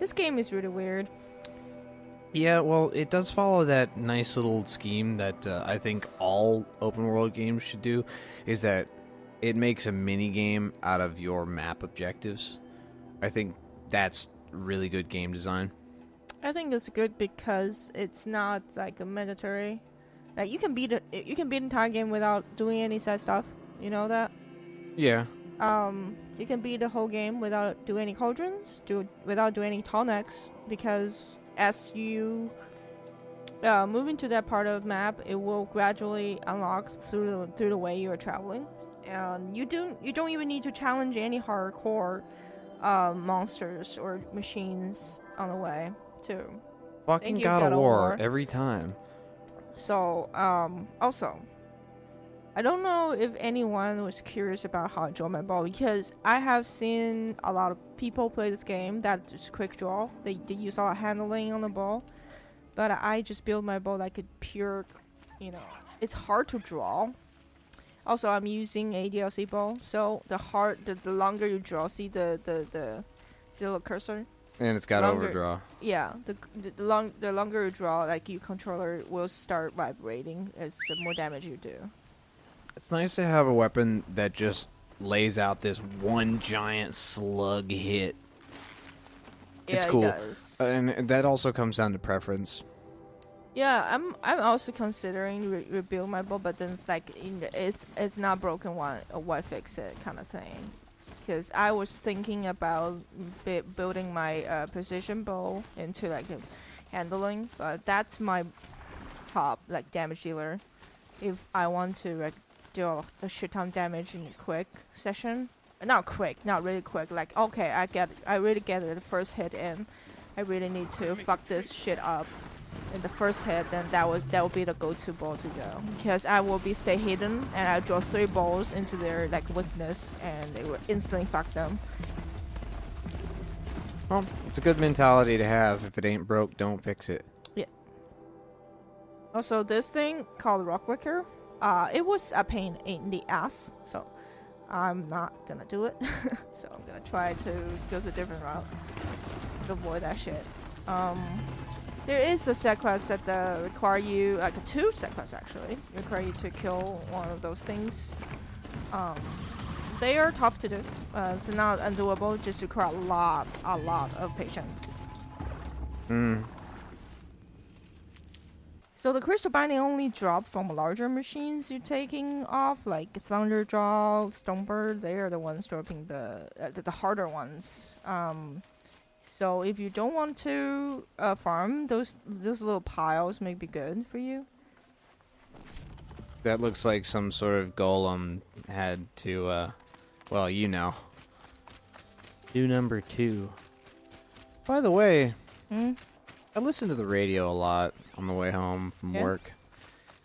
This game is really weird. Yeah, well, it does follow that nice little scheme that I think all open world games should do, is that it makes a mini game out of your map objectives. I think that's really good game design. I think it's good because it's not like a mandatory. Like you can beat the entire game without doing any side stuff. You know that? Yeah. You can beat the whole game without doing any cauldrons, without doing any Tallnecks, because as you move into that part of the map, it will gradually unlock through the way you are traveling, and you don't even need to challenge any hardcore monsters or machines on the way too. Fucking God of War every time. So also, I don't know if anyone was curious about how I draw my bow, because I have seen a lot of people play this game that just quick draw. They use a lot of handling on the bow, but I just build my bow like a pure, it's hard to draw. Also, I'm using a DLC bow, so the longer you draw, see the little cursor? And it's got overdraw. Yeah, the longer you draw, like your controller will start vibrating as the more damage you do. It's nice to have a weapon that just lays out this one giant slug hit. Yeah, it's cool. It does. And that also comes down to preference. Yeah, I'm also considering rebuild my bow, but then it's like it's not broken one, why fix it kind of thing. Because I was thinking about building my precision bow into like a handling, but that's my top like damage dealer. If I want to like deal a shit ton damage in a quick session, not really quick. Like okay, I really get it the first hit in. I really need to fuck this shit up in the first hit, then that will be the go-to ball to go, because I will be stay hidden and I draw 3 balls into their like weakness and they will instantly fuck them. Well, it's a good mentality to have. If it ain't broke, don't fix it. Yeah. Also, this thing called Rockwicker, it was a pain in the ass, so I'm not gonna do it. So I'm gonna try to go to a different route to avoid that shit. There is a set quest that require you, like 2 set quests actually, require you to kill one of those things. They are tough to do. It's not undoable, just require a lot of patience. So the crystal binding only drop from larger machines you're taking off, like Thunderjaw, Stonebird. They are the ones dropping the harder ones. So if you don't want to farm, those little piles may be good for you. That looks like some sort of golem had to, well, do number 2. By the way, I listen to the radio a lot on the way home from work.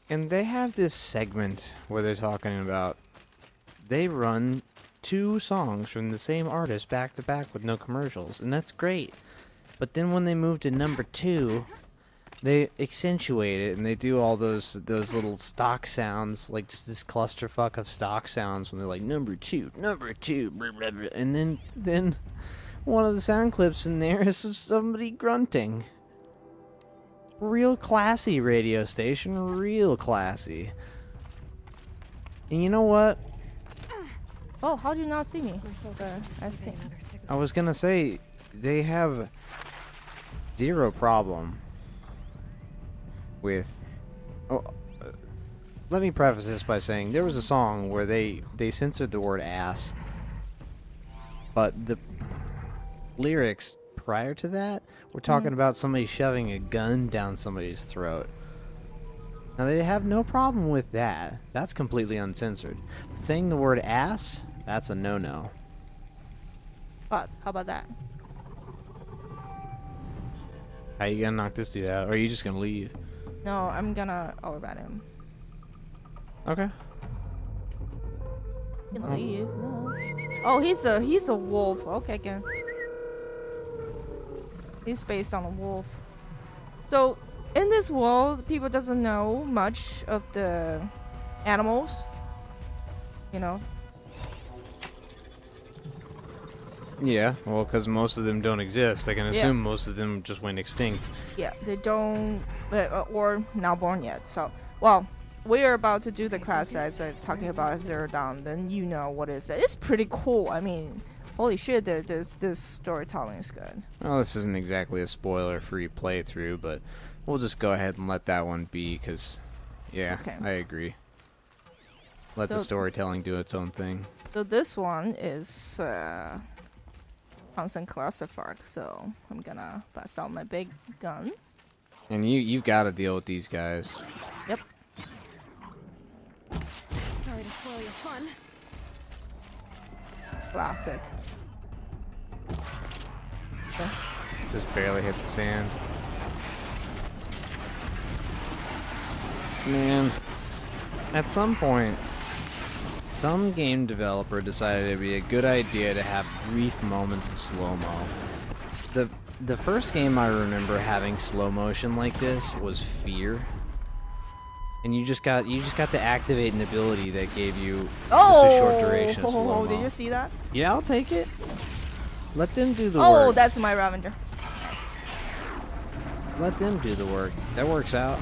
And they have this segment where they're talking about they run 2 songs from the same artist back to back with no commercials, and that's great. But then when they move to number 2, they accentuate it and they do all those little stock sounds, like just this clusterfuck of stock sounds when they're like number 2, blah, blah, blah. And then one of the sound clips in there is of somebody grunting. Real classy radio station, real classy. And you know what? Oh, how do you not see me? I was gonna say, they have 0 problem with... let me preface this by saying, there was a song where they censored the word ass, but the lyrics prior to that were talking about somebody shoving a gun down somebody's throat. Now, they have no problem with that. That's completely uncensored. But saying the word ass... that's a no-no. But how about that? How you gonna knock this dude out? Or are you just gonna leave? No, I'm gonna overbat him. Okay. You can leave. No. Oh, he's a wolf. Okay, again. He's based on a wolf. So in this world, people doesn't know much of the animals. You know. Yeah, well, because most of them don't exist. I can assume most of them just went extinct. Yeah, they don't, or not born yet. So, well, we are about to do the class as talking about Zero Dawn. Then you know what is it. It's pretty cool. I mean, holy shit, this storytelling is good. Well, this isn't exactly a spoiler-free playthrough, but we'll just go ahead and let that one be, because, yeah, Okay. I agree. Let the storytelling do its own thing. So this one is constant clusterfuck, so I'm gonna bust out my big gun. And you've got to deal with these guys. Yep. Sorry to spoil your fun. Classic. Okay. Just barely hit the sand. Man, at some point, some game developer decided it'd be a good idea to have brief moments of slow-mo. The first game I remember having slow motion like this was Fear. And you just got to activate an ability that gave you just a short duration of slow-mo. Did you see that? Yeah, I'll take it. Let them do the work. Oh, that's my Ravager. Let them do the work. That works out.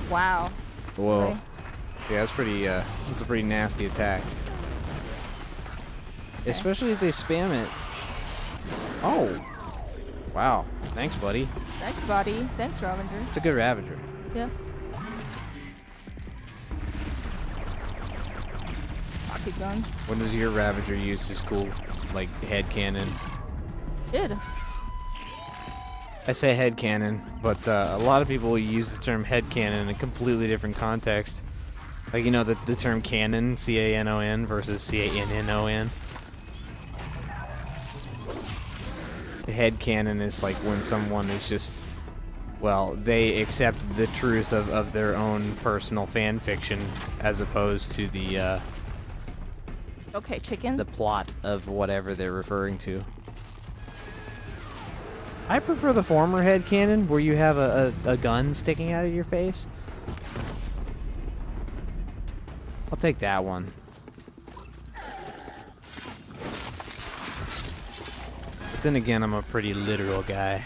Wow. Whoa. Really? Yeah, that's pretty. That's a pretty nasty attack. Okay. Especially if they spam it. Oh. Wow. Thanks, buddy. Thanks, buddy. Thanks, Ravager. It's a good Ravager. Yeah. Pocket gun. When does your Ravager use his cool, like, head cannon? Did. I say head cannon, but a lot of people use the term head cannon in a completely different context. Like, you know, the term canon, C-A-N-O-N versus C-A-N-N-O-N. The head canon is like when someone is just, well, they accept the truth of their own personal fan fiction as opposed to the Okay, chicken. the plot of whatever they're referring to. I prefer the former head cannon where you have a gun sticking out of your face. I'll take that one. But then again, I'm a pretty literal guy.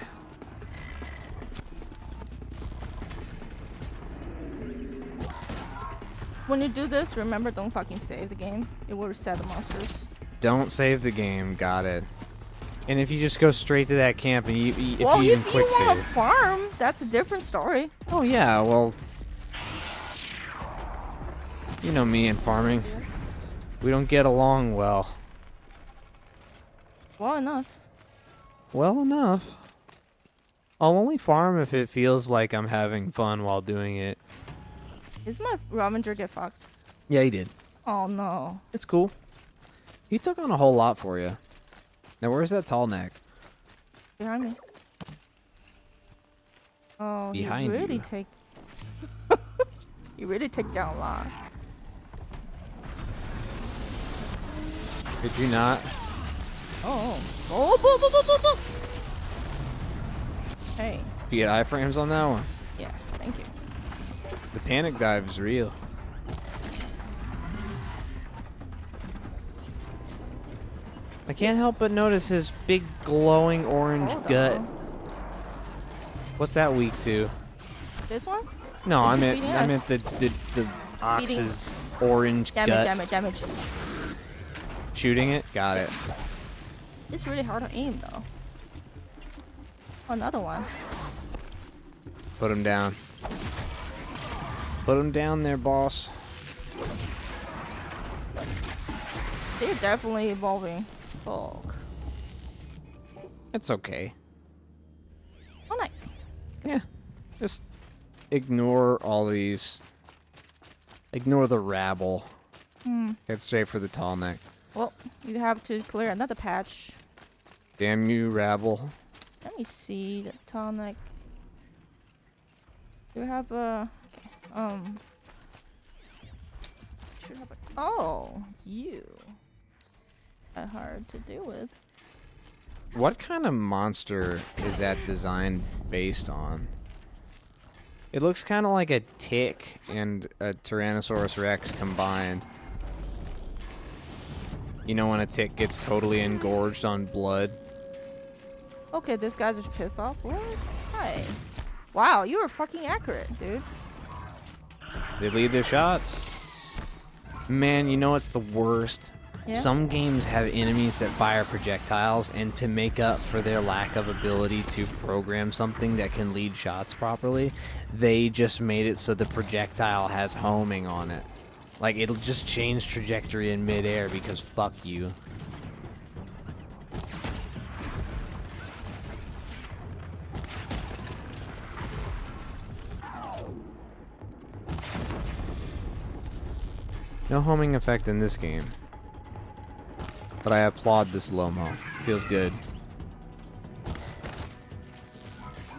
When you do this, remember, don't fucking save the game. It will reset the monsters. Don't save the game. Got it. And if you just go straight to that camp and if you Well, even if quick you want to save. farm, that's a different story. Oh yeah, well, you know me and farming. We don't get along well. Well enough. Well enough. I'll only farm if it feels like I'm having fun while doing it. Is my Ravager get fucked? Yeah, he did. Oh no. It's cool. He took on a whole lot for you. Now, where's that Tallneck? Behind me. Oh, Behind you really you. take. You really take down a lot. Did you not? Oh. Oh, boo, boo, boo, boo, boo. Hey. You get iframes on that one? Yeah, thank you. The panic dive is real. I can't help but notice his big glowing orange Hold gut. on. What's that weak to? This one? No, I Did you meant beating I us? meant the ox's orange Damage, gut. damage. Shooting it? Got it. It's really hard to aim though. Oh, another one. Put him down. Put him down there, boss. They're definitely evolving. Fuck. It's okay. Oh, nice. Yeah. Just ignore all these. Ignore the rabble. Get straight for the Tallneck. Well, you have to clear another patch. Damn you, rabble. Let me see the Tallneck. You have a should have a, oh, you. That hard to deal with. What kind of monster is that design based on? It looks kind of like a tick and a Tyrannosaurus Rex combined. You know when a tick gets totally engorged on blood? Okay, this guy's just pissed off. What? Hi. Wow, you were fucking accurate, dude. They lead their shots. Man, you know what's the worst? Yeah? Some games have enemies that fire projectiles, and to make up for their lack of ability to program something that can lead shots properly, they just made it so the projectile has homing on it. Like, it'll just change trajectory in midair because fuck you. No homing effect in this game. But I applaud this Lomo. Feels good.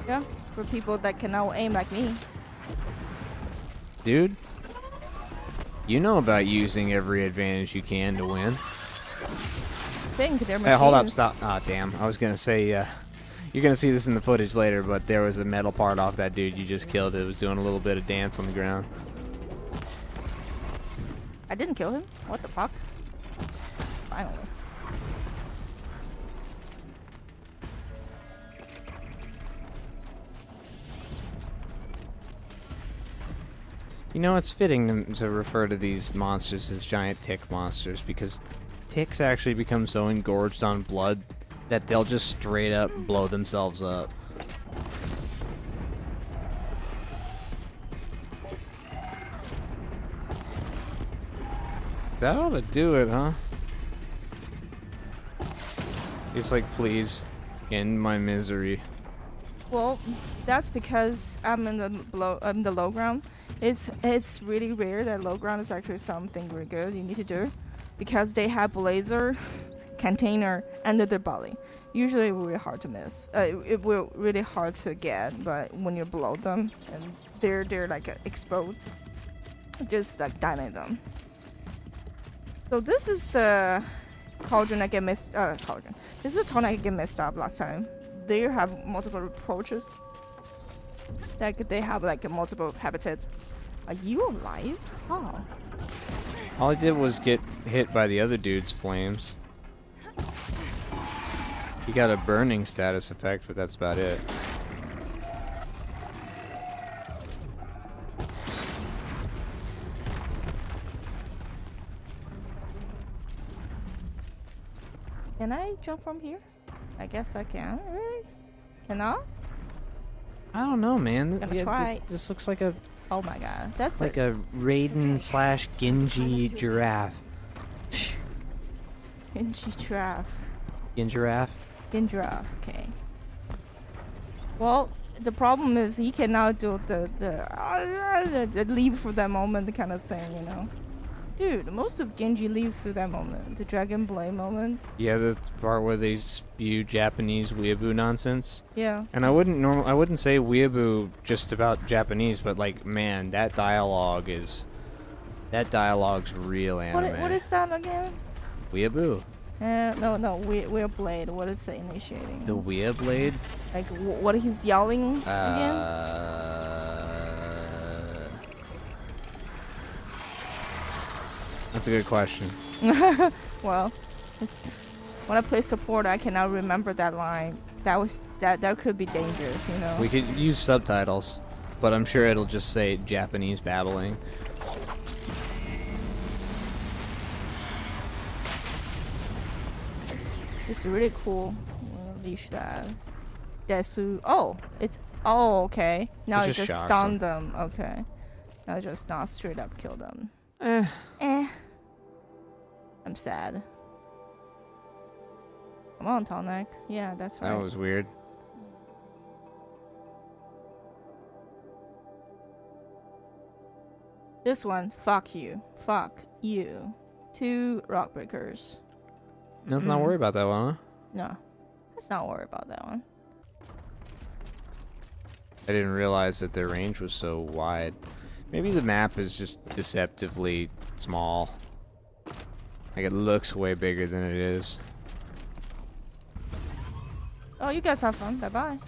Yeah, for people that can now aim like me. Dude, you know about using every advantage you can to win. Think they're machines. Hey, hold up, stop. Ah, damn. I was gonna say, you're gonna see this in the footage later, but there was a metal part off that dude you just killed that was doing a little bit of dance on the ground. I didn't kill him. What the fuck? Finally. You know, it's fitting to refer to these monsters as giant tick monsters because ticks actually become so engorged on blood that they'll just straight up blow themselves up. That ought to do it, huh? It's like, please, end my misery. Well, that's because I'm in the low ground. It's really rare that low ground is actually something really good you need to do, because they have blazer, container under their body. Usually, it's really hard to miss. It will really hard to get, but when you blow them and they're like exposed, just like dynamite them. So this is the cauldron that get messed. Cauldron. This is the Tallneck that get messed up last time. They have multiple approaches. Like they have like multiple habitats. Are you alive? How? All I did was get hit by the other dude's flames. He got a burning status effect, but that's about it. Can I jump from here? I guess I can. Really? Cannot? I don't know, man. Gonna try. This looks like a Oh my god, that's like a Raiden / Genji giraffe. Genji giraffe. Giraffe. Giraffe. Okay. Well, the problem is he cannot do the leave for that moment kind of thing, you know. Dude, most of Genji leaves through that moment, the Dragon Blade moment. Yeah, the part where they spew Japanese weeaboo nonsense. Yeah. And I wouldn't say weeaboo just about Japanese, but like, man, that dialogue's real anime. What is that again? Weeaboo. No, we're blade. What is it initiating? The Weeab blade? Like what he's yelling again? That's a good question. Well, it's when I play support, I cannot remember that line. That could be dangerous, you know. We could use subtitles, but I'm sure it'll just say Japanese babbling. It's really cool. Unleash that. Desu. Oh, okay. Now It you just just shocks stun them. Okay. Now just not straight up kill them. I'm sad. Come on, Tallneck. Yeah, that's right. That was weird. This one, fuck you. Fuck you. 2 rock breakers. Let's not worry about that one, huh? No. Let's not worry about that one. I didn't realize that their range was so wide. Maybe the map is just deceptively small. Like, it looks way bigger than it is. Oh, you guys have fun. Bye-bye.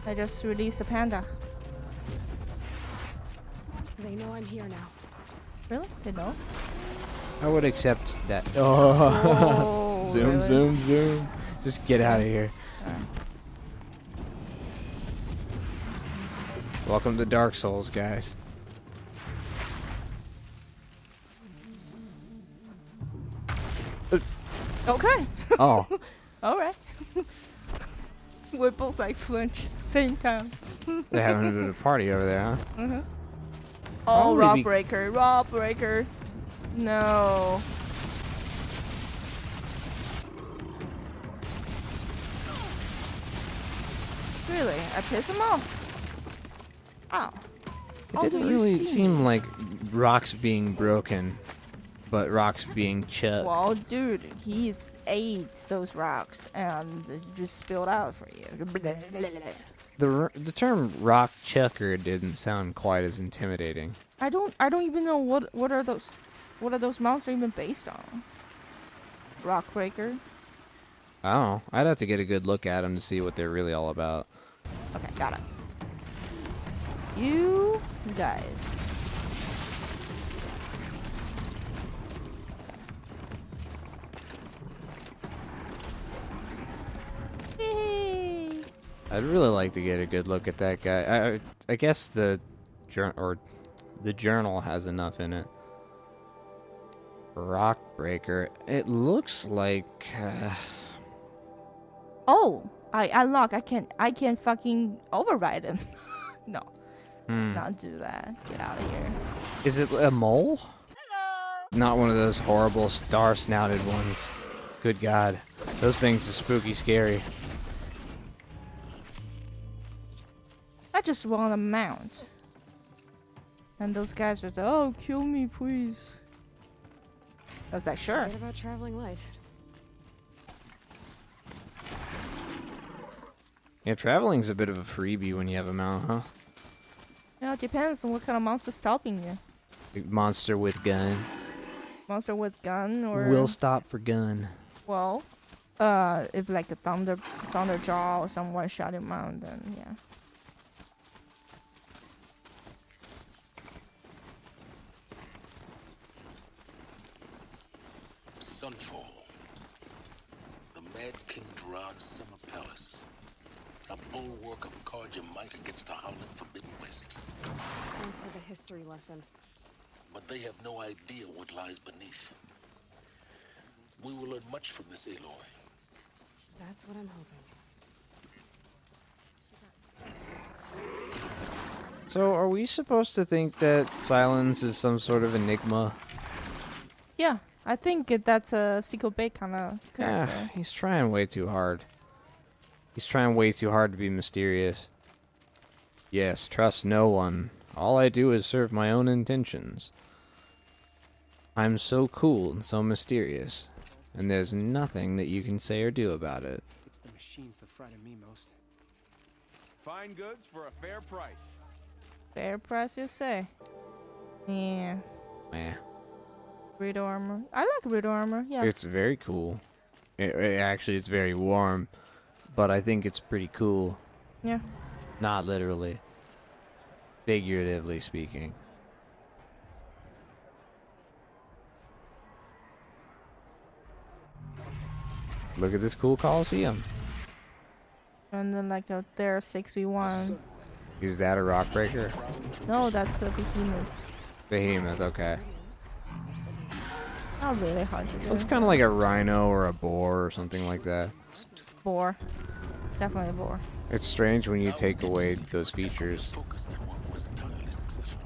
I just released a panda. They know I'm here now. Really? They know? I would accept that. Oh, Oh, zoom, really? zoom, zoom. Just get out of here. Alright. Welcome to Dark Souls, guys. Okay. Oh, Alright. We both like flinch at the same time. they're having a bit of a party over there, huh? Oh, Probably rock be- breaker, rock breaker. No. Really? I piss him off? Oh. It Oh, didn't you really see seem me. like rocks being broken, but rocks being chucked. Well, dude, he's ate those rocks and it just spilled out for you. The term rock chucker didn't sound quite as intimidating. I don't even know what are those monsters even based on? Rock breaker? I don't know. I'd have to get a good look at them to see what they're really all about. Okay, got it. You guys. Yay. I'd really like to get a good look at that guy. I guess the journal has enough in it. Rock breaker. It looks like. Oh, I unlock. I can fucking override him. No, let's not do that. Get out of here. Is it a mole? Not one of those horrible star-snouted ones. Good God, those things are spooky, scary. I just want a mount. And those guys are like, oh, kill me, please. I was like, sure. What about traveling light? Yeah, traveling's a bit of a freebie when you have a mount, huh? Yeah, it depends on what kind of monster stopping you. Monster with gun. Monster with gun or Will stop for gun. well, if like a thunder jaw or some one shot him out, then yeah. Sunfall. The Mad King Duran Summer Palace. A bulwark of Carja might against the howling Forbidden West. Thanks for the history lesson. But they have no idea what lies beneath. We will learn much from this Aloy. That's what I'm hoping. So, are we supposed to think that Silence is some sort of enigma? Yeah, I think that's a Sequel Bay kind of Yeah, character. he's trying way too hard. He's trying way too hard to be mysterious. Yes, trust no one. All I do is serve my own intentions. I'm so cool and so mysterious, and there's nothing that you can say or do about it. It's the machines that frighten me most. Fine goods for a fair price. Fair price, you say? Yeah. Eh, Riddle armor. I like riddle armor. Yeah. it's very cool. Actually, it's very warm, but I think it's pretty cool. Yeah. Not literally. Figuratively speaking. Look at this cool Coliseum. And then like there 6v1. Is that a rock breaker? No, that's a behemoth. Behemoth, okay. Not really hard to do. Looks kind of like a rhino or a boar or something like that. boar. Definitely a boar. It's strange when you take away those features. Focus network was entirely successful.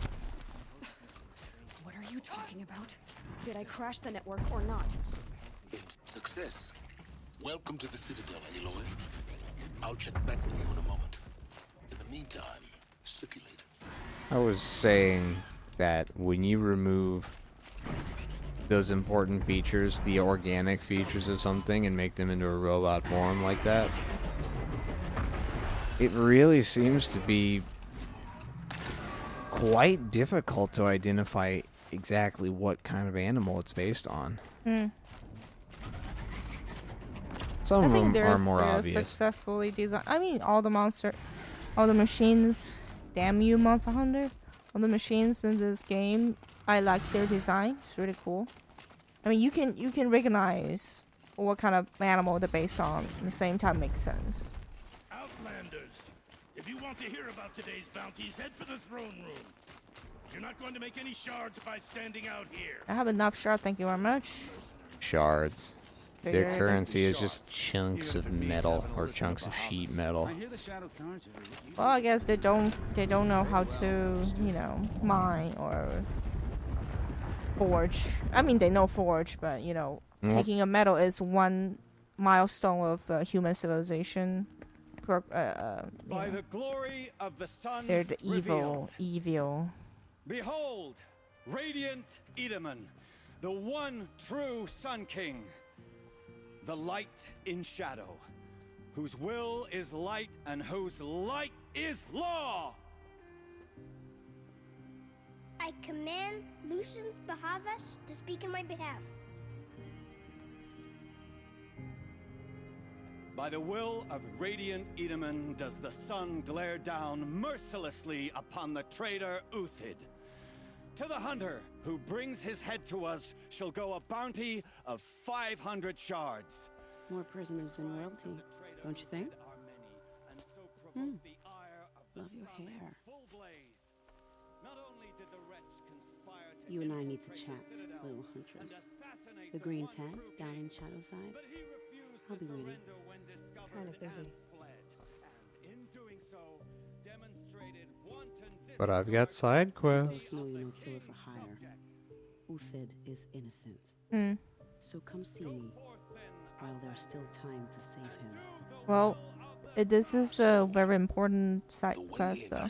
What are you talking about? Did I crash the network or not? It's success. Welcome to the Citadel, Aloy. I'll check back with you in a moment. In the meantime, circulate. I was saying that when you remove those important features, the organic features of something, and make them into a robot form like that, it really seems to be quite difficult to identify exactly what kind of animal it's based on. Some I of think them are more they're obvious. successfully designed. I mean, all the machines. Damn you, Monster Hunter! All the machines in this game, I like their design. It's really cool. I mean, you can recognize what kind of animal they're based on. At the same time, makes sense. Outlanders, if you want to hear about today's bounties, head for the throne room. You're not going to make any shards by standing out here. I have enough shard, thank you very much. Shards. Their Figures. currency is just chunks of metal or chunks of sheet metal. Well, I guess they don't know how to, you know, mine or forge. I mean, they know forge, but you know, taking a metal is one milestone of human civilization. By the glory of the sun, They're the evil. Behold, radiant Edaman, the one true Sun King, the light in shadow, whose will is light and whose light is law. I command Lucius Bahavas to speak in my behalf. By the will of radiant Edaman does the sun glare down mercilessly upon the traitor Uthid. To the hunter who brings his head to us shall go a bounty of 500 shards. More prisoners than royalty, don't you think? Love your hair. You and I need to chat, little huntress. The green tent down in Shadowside. I'll be waiting. Kind of busy. But I've got side quests. No, you're no killer for hire. Uthid is innocent. So come see me while there's still time to save him. Well, this is a very important side quest, though.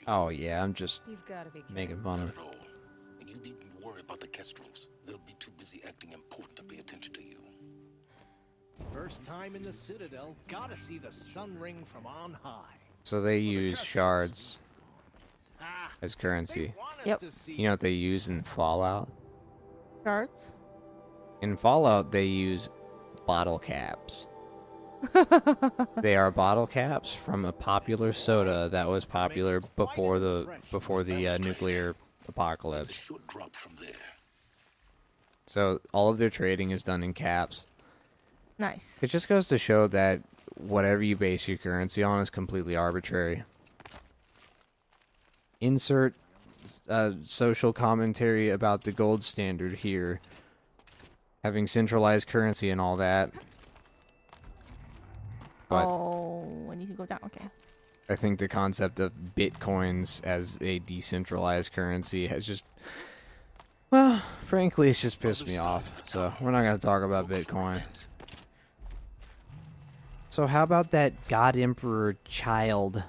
Oh yeah, I'm just You've got to be making fun of. Not at all. And you needn't worry about the Kestrels. They'll be too busy acting important to pay attention to you. First time in the Citadel, gotta see the sun ring from on high. So they use shards as currency. Yep. You know what they use in Fallout? Shards? In Fallout, they use bottle caps. They are bottle caps from a popular soda that was popular before the nuclear apocalypse. It's a short drop from there. So all of their trading is done in caps. Nice. It just goes to show that whatever you base your currency on is completely arbitrary. Insert social commentary about the gold standard here. Having centralized currency and all that. But Oh, I need to go down. Okay. I think the concept of bitcoins as a decentralized currency has just... Well, frankly, it's just pissed me off. So we're not going to talk about Bitcoin. So how about that God Emperor child?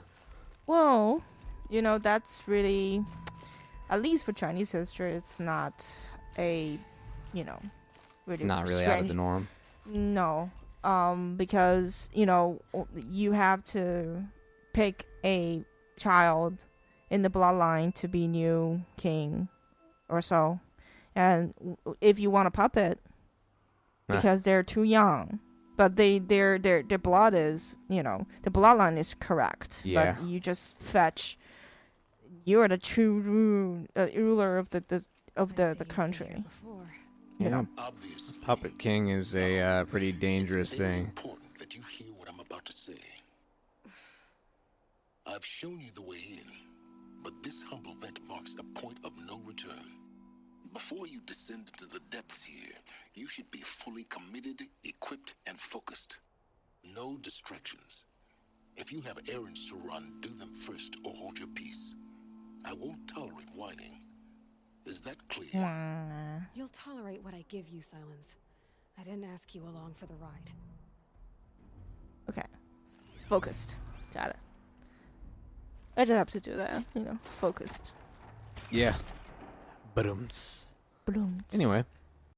Well, you know, that's really, at least for Chinese history, it's not a, you know, really Not really out of the norm. No, because, you know, you have to pick a child in the bloodline to be new king or so. And if you want a puppet, because they're too young, but their blood is, you know, the bloodline is correct. Yeah. But you just fetch. You're the true ruler of the country. You know, Obviously, Puppet King is a pretty dangerous it's very thing. important that you hear what I'm about to say. I've shown you the way in, but this humble vent marks a point of no return. Before you descend into the depths here, you should be fully committed, equipped, and focused. No distractions. If you have errands to run, do them first or hold your peace. I won't tolerate whining. Is that clear? You'll tolerate what I give you, Silence. I didn't ask you along for the ride. Okay. Focused. Got it. I just have to do that, you know, focused. Yeah. Boom. Bloom. Anyway,